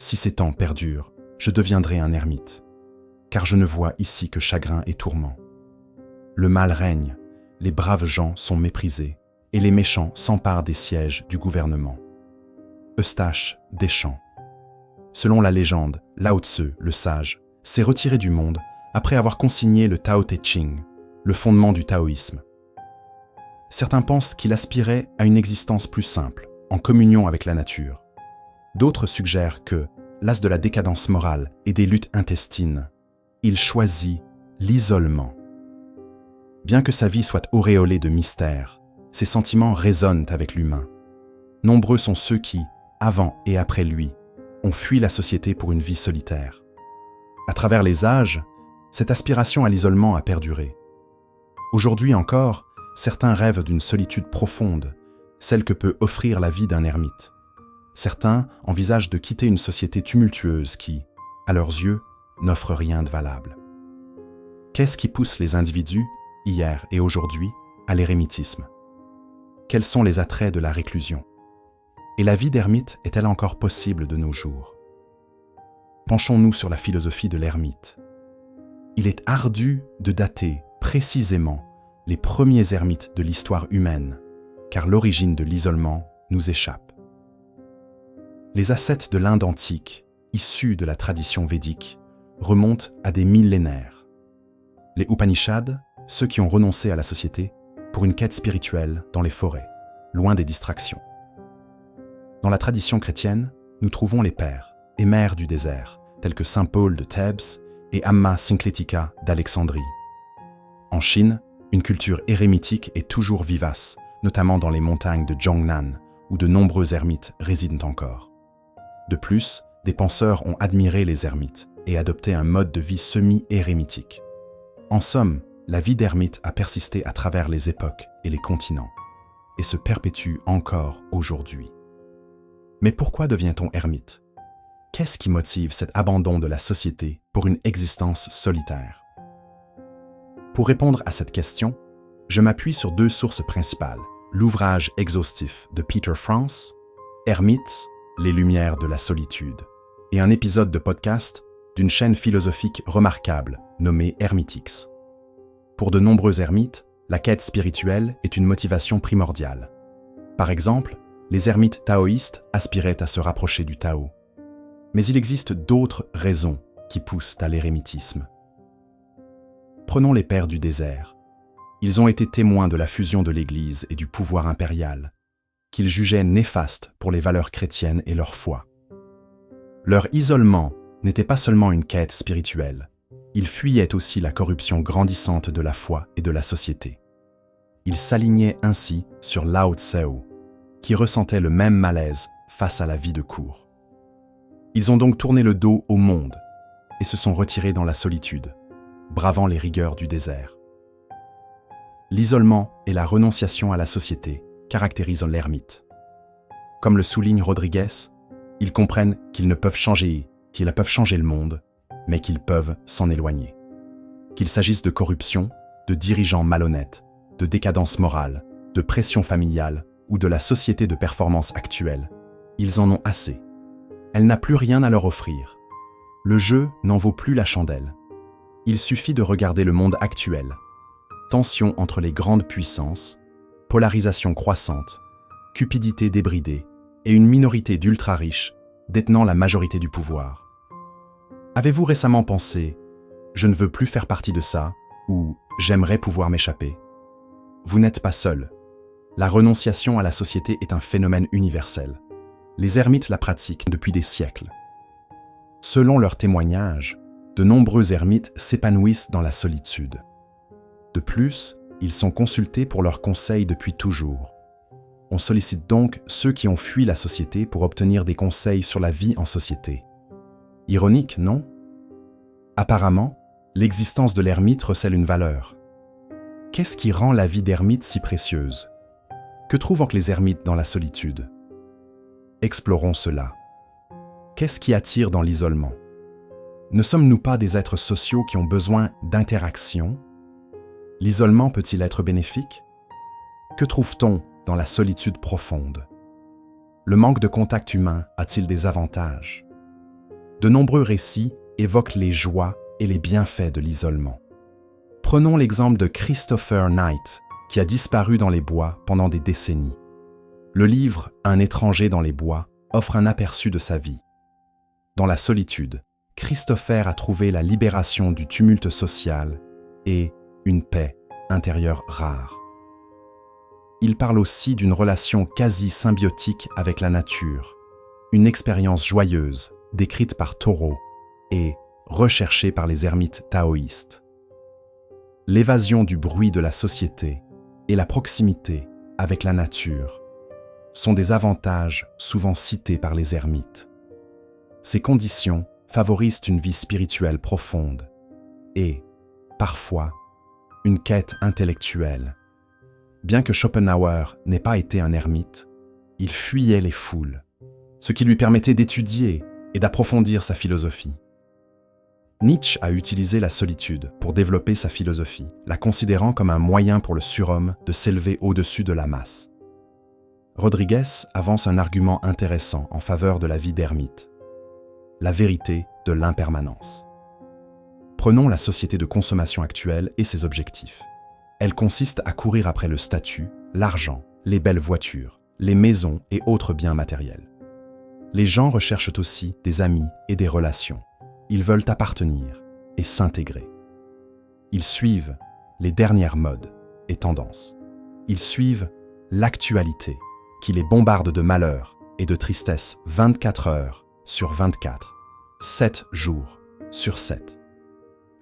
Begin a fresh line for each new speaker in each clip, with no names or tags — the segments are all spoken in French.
Si ces temps perdurent, je deviendrai un ermite, car je ne vois ici que chagrin et tourment. Le mal règne, les braves gens sont méprisés, et les méchants s'emparent des sièges du gouvernement. Eustache Deschamps. Selon la légende, Lao Tzu, le sage, s'est retiré du monde après avoir consigné le Tao Te Ching, le fondement du taoïsme. Certains pensent qu'il aspirait à une existence plus simple, en communion avec la nature. D'autres suggèrent que, las de la décadence morale et des luttes intestines, il choisit l'isolement. Bien que sa vie soit auréolée de mystère, ses sentiments résonnent avec l'humain. Nombreux sont ceux qui, avant et après lui, ont fui la société pour une vie solitaire. À travers les âges, cette aspiration à l'isolement a perduré. Aujourd'hui encore, certains rêvent d'une solitude profonde, celle que peut offrir la vie d'un ermite. Certains envisagent de quitter une société tumultueuse qui, à leurs yeux, n'offre rien de valable. Qu'est-ce qui pousse les individus, hier et aujourd'hui, à l'érémitisme? Quels sont les attraits de la réclusion? Et la vie d'ermite est-elle encore possible de nos jours? Penchons-nous sur la philosophie de l'ermite. Il est ardu de dater précisément les premiers ermites de l'histoire humaine, car l'origine de l'isolement nous échappe. Les ascètes de l'Inde antique, issus de la tradition védique, remontent à des millénaires. Les Upanishads, ceux qui ont renoncé à la société pour une quête spirituelle dans les forêts, loin des distractions. Dans la tradition chrétienne, nous trouvons les pères et mères du désert, tels que saint Paul de Thèbes et Amma Syncletica d'Alexandrie. En Chine, une culture érémitique est toujours vivace, notamment dans les montagnes de Zhongnan, où de nombreux ermites résident encore. De plus, des penseurs ont admiré les ermites et adopté un mode de vie semi-érémitique. En somme, la vie d'ermite a persisté à travers les époques et les continents, et se perpétue encore aujourd'hui. Mais pourquoi devient-on ermite? Qu'est-ce qui motive cet abandon de la société pour une existence solitaire? Pour répondre à cette question, je m'appuie sur deux sources principales. L'ouvrage exhaustif de Peter France, Ermites, les lumières de la solitude, et un épisode de podcast d'une chaîne philosophique remarquable nommée Hermitix. Pour de nombreux ermites, la quête spirituelle est une motivation primordiale. Par exemple, les ermites taoïstes aspiraient à se rapprocher du Tao. Mais il existe d'autres raisons qui poussent à l'érémitisme. Prenons les pères du désert. Ils ont été témoins de la fusion de l'Église et du pouvoir impérial, qu'ils jugeaient néfaste pour les valeurs chrétiennes et leur foi. Leur isolement n'était pas seulement une quête spirituelle, ils fuyaient aussi la corruption grandissante de la foi et de la société. Ils s'alignaient ainsi sur Lao Tzu, qui ressentait le même malaise face à la vie de cour. Ils ont donc tourné le dos au monde et se sont retirés dans la solitude, bravant les rigueurs du désert. L'isolement et la renonciation à la société caractérisent l'ermite. Comme le souligne Rodriguez, ils comprennent qu'ils peuvent changer le monde, mais qu'ils peuvent s'en éloigner. Qu'il s'agisse de corruption, de dirigeants malhonnêtes, de décadence morale, de pression familiale ou de la société de performance actuelle, ils en ont assez. Elle n'a plus rien à leur offrir. Le jeu n'en vaut plus la chandelle. Il suffit de regarder le monde actuel. Tension entre les grandes puissances, polarisation croissante, cupidité débridée et une minorité d'ultra-riches détenant la majorité du pouvoir. Avez-vous récemment pensé « je ne veux plus faire partie de ça » ou « j'aimerais pouvoir m'échapper » ? Vous n'êtes pas seul. La renonciation à la société est un phénomène universel. Les ermites la pratiquent depuis des siècles. Selon leurs témoignages, de nombreux ermites s'épanouissent dans la solitude. De plus, ils sont consultés pour leurs conseils depuis toujours. On sollicite donc ceux qui ont fui la société pour obtenir des conseils sur la vie en société. Ironique, non? Apparemment, l'existence de l'ermite recèle une valeur. Qu'est-ce qui rend la vie d'ermite si précieuse? Que trouvent donc les ermites dans la solitude? Explorons cela. Qu'est-ce qui attire dans l'isolement? Ne sommes-nous pas des êtres sociaux qui ont besoin d'interaction? L'isolement peut-il être bénéfique? Que trouve-t-on dans la solitude profonde? Le manque de contact humain a-t-il des avantages? De nombreux récits évoquent les joies et les bienfaits de l'isolement. Prenons l'exemple de Christopher Knight, qui a disparu dans les bois pendant des décennies. Le livre « Un étranger dans les bois » offre un aperçu de sa vie. Dans la solitude, Christopher a trouvé la libération du tumulte social et une paix intérieure rare. Il parle aussi d'une relation quasi symbiotique avec la nature, une expérience joyeuse décrite par Thoreau et recherchée par les ermites taoïstes. L'évasion du bruit de la société et la proximité avec la nature sont des avantages souvent cités par les ermites. Ces conditions favorisent une vie spirituelle profonde et, parfois, une quête intellectuelle. Bien que Schopenhauer n'ait pas été un ermite, il fuyait les foules, ce qui lui permettait d'étudier et d'approfondir sa philosophie. Nietzsche a utilisé la solitude pour développer sa philosophie, la considérant comme un moyen pour le surhomme de s'élever au-dessus de la masse. Rodriguez avance un argument intéressant en faveur de la vie d'ermite, la vérité de l'impermanence. Prenons la société de consommation actuelle et ses objectifs. Elle consiste à courir après le statut, l'argent, les belles voitures, les maisons et autres biens matériels. Les gens recherchent aussi des amis et des relations. Ils veulent appartenir et s'intégrer. Ils suivent les dernières modes et tendances. Ils suivent l'actualité qui les bombarde de malheur et de tristesse 24 heures sur 24, 7 jours sur 7.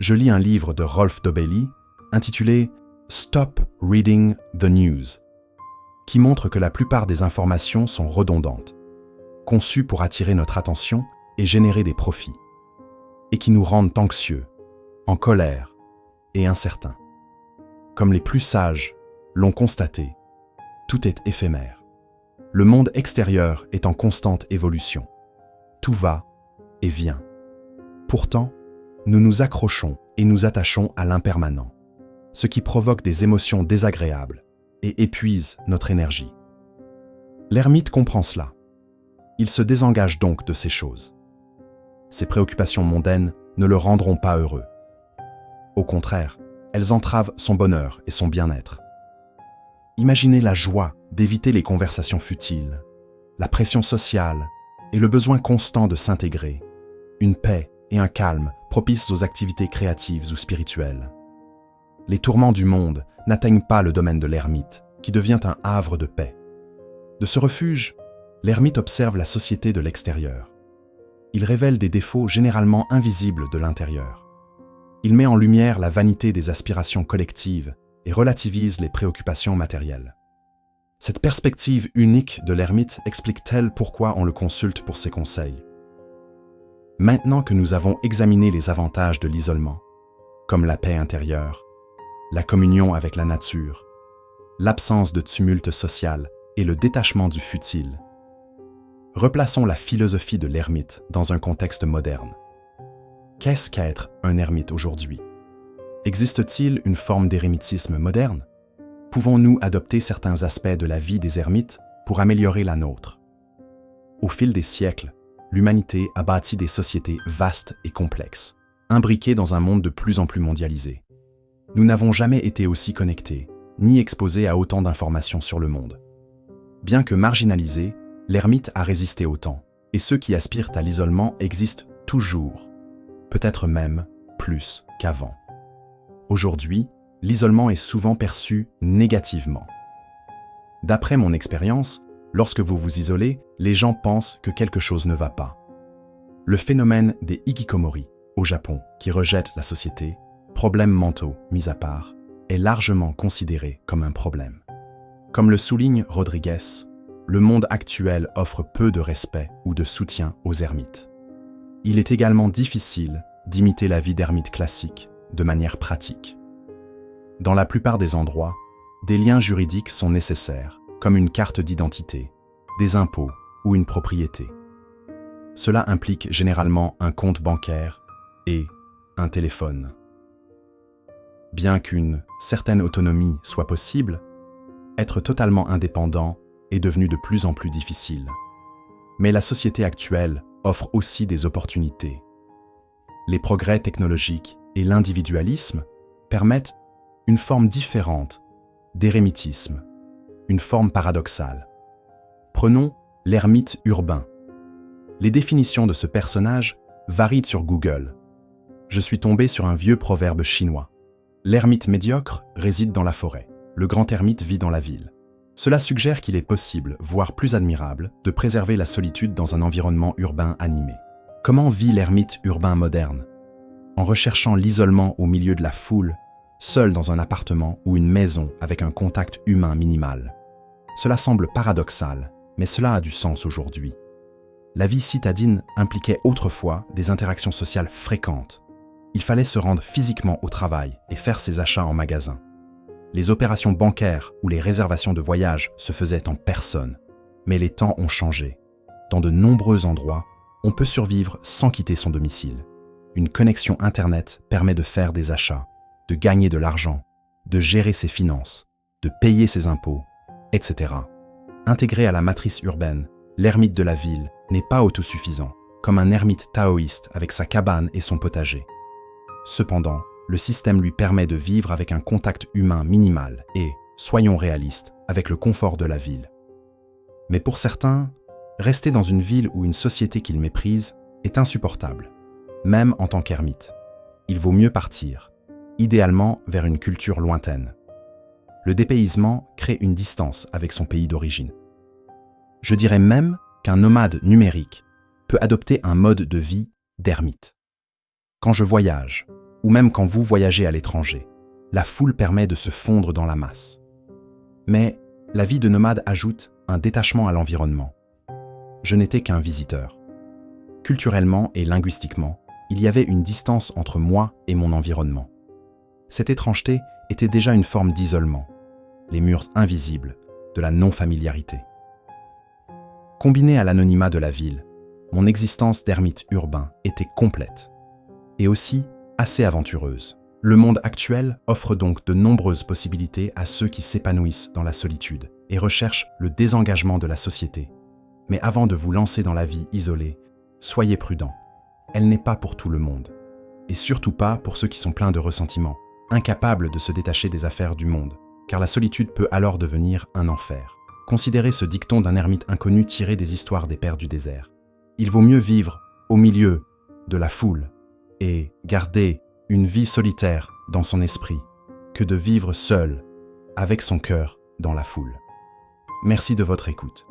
Je lis un livre de Rolf Dobelli intitulé « Stop Reading the News » qui montre que la plupart des informations sont redondantes, conçues pour attirer notre attention et générer des profits, et qui nous rendent anxieux, en colère et incertains. Comme les plus sages l'ont constaté, tout est éphémère. Le monde extérieur est en constante évolution. Tout va et vient. Pourtant, nous nous accrochons et nous attachons à l'impermanent, ce qui provoque des émotions désagréables et épuise notre énergie. L'ermite comprend cela. Il se désengage donc de ces choses. Ses préoccupations mondaines ne le rendront pas heureux. Au contraire, elles entravent son bonheur et son bien-être. Imaginez la joie d'éviter les conversations futiles, la pression sociale et le besoin constant de s'intégrer, une paix et un calme propices aux activités créatives ou spirituelles. Les tourments du monde n'atteignent pas le domaine de l'ermite, qui devient un havre de paix. De ce refuge, l'ermite observe la société de l'extérieur. Il révèle des défauts généralement invisibles de l'intérieur. Il met en lumière la vanité des aspirations collectives et relativise les préoccupations matérielles. Cette perspective unique de l'ermite explique-t-elle pourquoi on le consulte pour ses conseils? Maintenant que nous avons examiné les avantages de l'isolement, comme la paix intérieure, la communion avec la nature, l'absence de tumulte social et le détachement du futile, replaçons la philosophie de l'ermite dans un contexte moderne. Qu'est-ce qu'être un ermite aujourd'hui? Existe-t-il une forme d'érémitisme moderne? Pouvons-nous adopter certains aspects de la vie des ermites pour améliorer la nôtre? Au fil des siècles, l'humanité a bâti des sociétés vastes et complexes, imbriquées dans un monde de plus en plus mondialisé. Nous n'avons jamais été aussi connectés, ni exposés à autant d'informations sur le monde. Bien que marginalisé, l'ermite a résisté au temps, et ceux qui aspirent à l'isolement existent toujours, peut-être même plus qu'avant. Aujourd'hui, l'isolement est souvent perçu négativement. D'après mon expérience, lorsque vous vous isolez, les gens pensent que quelque chose ne va pas. Le phénomène des hikikomori, au Japon, qui rejettent la société, problèmes mentaux mis à part, est largement considéré comme un problème. Comme le souligne Rodriguez, le monde actuel offre peu de respect ou de soutien aux ermites. Il est également difficile d'imiter la vie d'ermite classique de manière pratique. Dans la plupart des endroits, des liens juridiques sont nécessaires, comme une carte d'identité, des impôts ou une propriété. Cela implique généralement un compte bancaire et un téléphone. Bien qu'une certaine autonomie soit possible, être totalement indépendant est devenu de plus en plus difficile. Mais la société actuelle offre aussi des opportunités. Les progrès technologiques et l'individualisme permettent une forme différente d'érémitisme, une forme paradoxale. Prenons l'ermite urbain. Les définitions de ce personnage varient sur Google. Je suis tombé sur un vieux proverbe chinois. L'ermite médiocre réside dans la forêt, le grand ermite vit dans la ville. Cela suggère qu'il est possible, voire plus admirable, de préserver la solitude dans un environnement urbain animé. Comment vit l'ermite urbain moderne? En recherchant l'isolement au milieu de la foule, seul dans un appartement ou une maison avec un contact humain minimal. Cela semble paradoxal, mais cela a du sens aujourd'hui. La vie citadine impliquait autrefois des interactions sociales fréquentes. Il fallait se rendre physiquement au travail et faire ses achats en magasin. Les opérations bancaires ou les réservations de voyage se faisaient en personne. Mais les temps ont changé. Dans de nombreux endroits, on peut survivre sans quitter son domicile. Une connexion Internet permet de faire des achats, de gagner de l'argent, de gérer ses finances, de payer ses impôts, etc. Intégré à la matrice urbaine, l'ermite de la ville n'est pas autosuffisant, comme un ermite taoïste avec sa cabane et son potager. Cependant, le système lui permet de vivre avec un contact humain minimal et, soyons réalistes, avec le confort de la ville. Mais pour certains, rester dans une ville ou une société qu'ils méprisent est insupportable, même en tant qu'ermite. Il vaut mieux partir, idéalement vers une culture lointaine. Le dépaysement crée une distance avec son pays d'origine. Je dirais même qu'un nomade numérique peut adopter un mode de vie d'ermite. Quand je voyage, ou même quand vous voyagez à l'étranger, la foule permet de se fondre dans la masse. Mais la vie de nomade ajoute un détachement à l'environnement. Je n'étais qu'un visiteur. Culturellement et linguistiquement, il y avait une distance entre moi et mon environnement. Cette étrangeté était déjà une forme d'isolement, les murs invisibles de la non-familiarité. Combinée à l'anonymat de la ville, mon existence d'ermite urbain était complète et aussi assez aventureuse. Le monde actuel offre donc de nombreuses possibilités à ceux qui s'épanouissent dans la solitude et recherchent le désengagement de la société. Mais avant de vous lancer dans la vie isolée, soyez prudents. Elle n'est pas pour tout le monde. Et surtout pas pour ceux qui sont pleins de ressentiment, incapables de se détacher des affaires du monde, car la solitude peut alors devenir un enfer. Considérez ce dicton d'un ermite inconnu tiré des histoires des pères du désert. Il vaut mieux vivre au milieu de la foule et garder une vie solitaire dans son esprit que de vivre seul avec son cœur dans la foule. Merci de votre écoute.